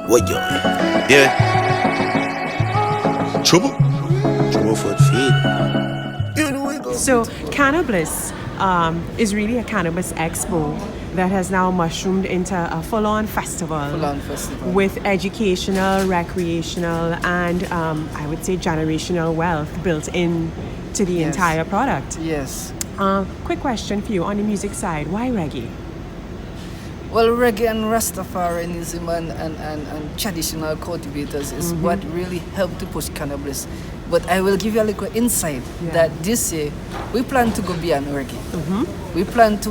What yo? Yeah. Trouble? Trouble for the feet. You know it go. So Cannabis is really a cannabis expo that has now mushroomed into a full-on festival, with educational, recreational, and I would say generational wealth built in to the entire product. Yes. Quick question for you on the music side, why reggae? Well, reggae and Rastafarianism and traditional cultivators is what really helped to push cannabis. But I will give you a little insight that this year we plan to go beyond reggae. We plan to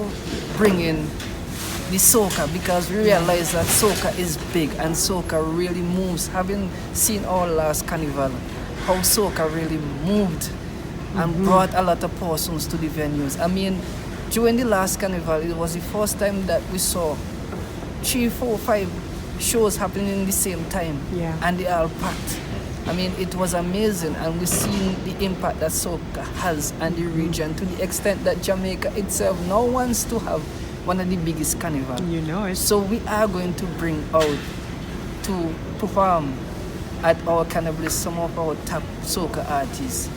bring in the soca, because we realize that soca is big and soca really moves. Having seen our last carnival, how soca really moved and brought a lot of persons to the venues. I mean, during the last carnival, it was the first time that we saw 3, 4, 5 shows happening in the same time, and they are packed. I mean, it was amazing, and we've seen the impact that soca has and the region, to the extent that Jamaica itself now wants to have one of the biggest carnivals. You know it. So we are going to bring out to perform at our cannabis some of our top soca artists.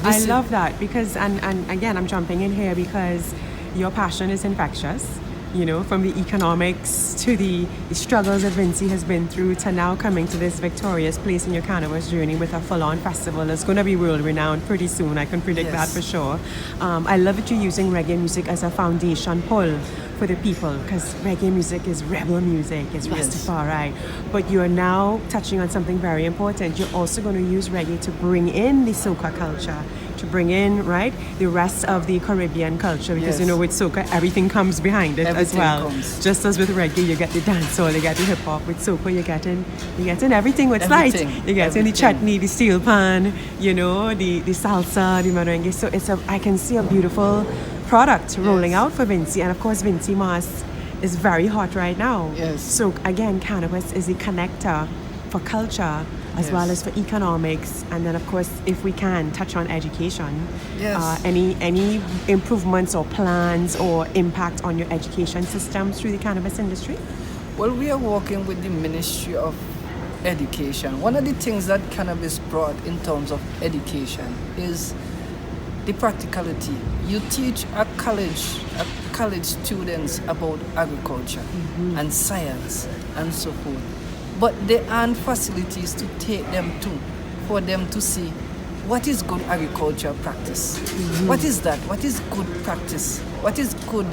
I love that, because, and again, I'm jumping in here because your passion is infectious. You know, from the economics to the struggles that Vinci has been through to now coming to this victorious place in your cannabis journey with a full-on festival. It's going to be world-renowned pretty soon. I can predict that for sure. I love that you're using reggae music as a foundation pull for the people, because reggae music is rebel music, it's Rastafari. But you're now touching on something very important. You're also going to use reggae to bring in the soca culture, to bring in, right, the rest of the Caribbean culture, because you know, with soca, everything comes behind it as well. Just as with reggae, you get the dancehall, you get the hip hop. With soca, you're getting everything with light. You're getting the chutney, the steel pan, you know, the salsa, the merengue. So I can see a beautiful product rolling out for Vinci, and of course, Vinci Mas is very hot right now. So again, cannabis is a connector for culture as well as for economics, and then of course, if we can touch on education, any improvements or plans or impact on your education systems through the cannabis industry? Well, we are working with the Ministry of Education. One of the things that cannabis brought in terms of education is the practicality. You teach a college students about agriculture and science and so forth. But there aren't facilities to take them to, for them to see what is good agriculture practice. What is that? What is good practice? What is good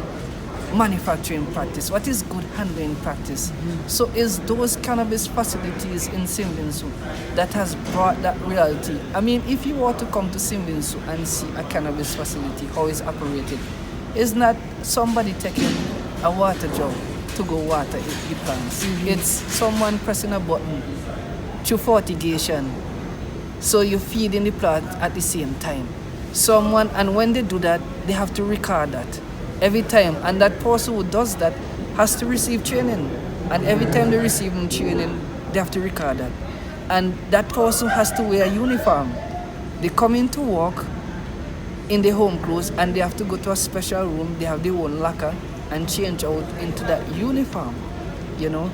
manufacturing practice? What is good handling practice? So it's those cannabis facilities in St Vincent that has brought that reality. I mean, if you were to come to St Vincent and see a cannabis facility, how it's operated, it's not somebody taking a water jug to go water the plants. It's someone pressing a button through fertigation. So you're feeding the plant at the same time. And when they do that, they have to record that every time. And that person who does that has to receive training. And every time they receive training, they have to record that. And that person has to wear a uniform. They come into work in their home clothes, and they have to go to a special room. They have their own locker and change out into that uniform, you know.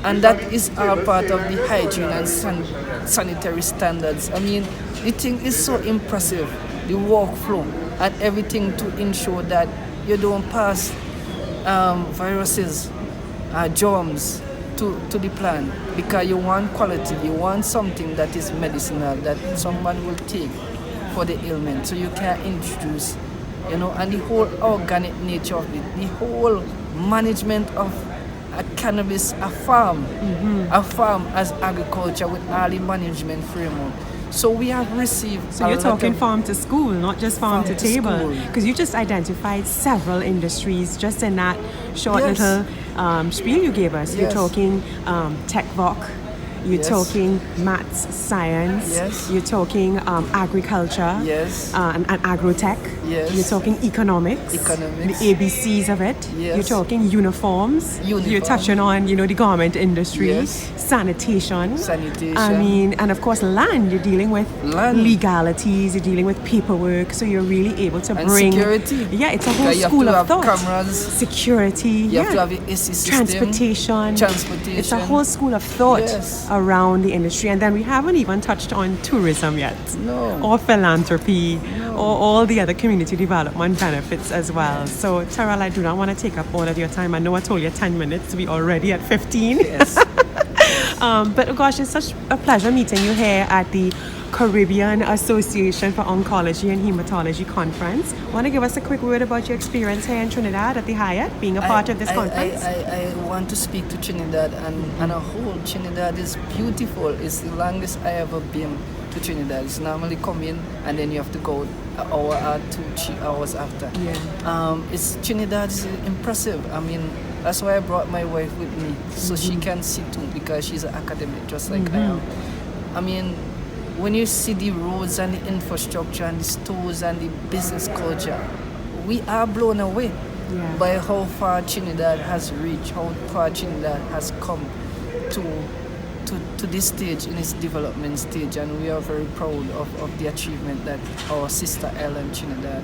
And that is all part of the hygiene and sanitary standards. I mean, the thing is so impressive, the workflow and everything, to ensure that you don't pass viruses, germs to the plant, because you want quality, you want something that is medicinal, that someone will take for the ailment, so you can introduce, you know, and the whole organic nature of it, the whole management of a cannabis, a farm as agriculture with all the management framework. So we have received. So you're talking farm to school, not just farm to table, because you just identified several industries just in that short little spiel you gave us. You're talking tech voc, You're Yes. talking maths, science. Yes. You're talking agriculture. Yes. And agrotech. Yes. You're talking economics. Economics. The ABCs of it. Yes. You're talking uniforms. You're Uniform. touching on, the garment industry. Yes. Sanitation. Sanitation. I mean, and of course, land. You're dealing with Land. legalities. You're dealing with paperwork. So you're really able to And bring security. Yeah, it's a whole You have school to of have thought. cameras. Security. You have to have a system. Transportation. Transportation. It's a whole school of thought Yes. around the industry. And then we haven't even touched on tourism yet. No. Or philanthropy. Or all the other community development benefits as well. So, Terral, I do not want to take up all of your time. I know I told you 10 minutes. We're already at 15. Yes. But, oh gosh, it's such a pleasure meeting you here at the Caribbean Association for Oncology and Hematology Conference. Want to give us a quick word about your experience here in Trinidad at the Hyatt, being a part of this conference? I want to speak to Trinidad, and a whole Trinidad is beautiful. It's the longest I ever been to Trinidad. It's normally come in and then you have to go an hour or 2-3 hours after. Yeah. Trinidad is impressive. I mean, that's why I brought my wife with me, so she can see too, because she's an academic just like I am. I mean, when you see the roads and the infrastructure and the stores and the business culture, we are blown away by how far Trinidad has reached, how far Trinidad has come to this stage in its development stage, and we are very proud of the achievement that our sister island Trinidad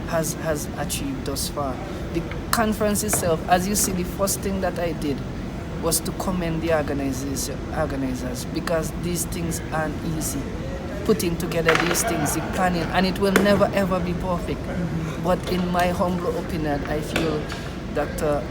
has achieved thus far. The conference itself, as you see, the first thing that I did was to commend the organizers, because these things aren't easy. Putting together these things, the planning, and it will never ever be perfect. But in my humble opinion, I feel Dr.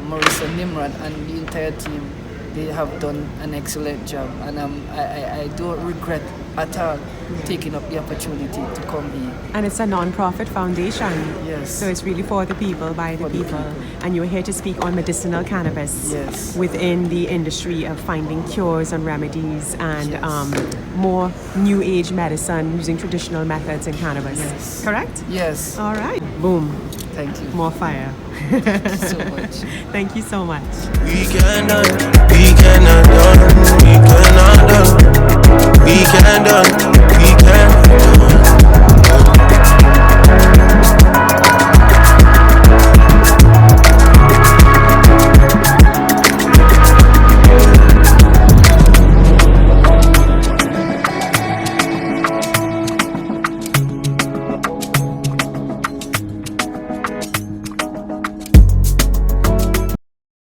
Marissa Nimrod and the entire team, they have done an excellent job, and I don't regret at all taking up the opportunity to come here. And it's a non-profit foundation. Yes. So it's really for the people, by the For the people. people. And you're here to speak on medicinal cannabis Yes. within the industry of finding cures and remedies and Yes. more new age medicine using traditional methods in cannabis. Yes. Correct? Yes. All right. Boom. Thank you. More fire. Thank you so much. Thank you so much. We can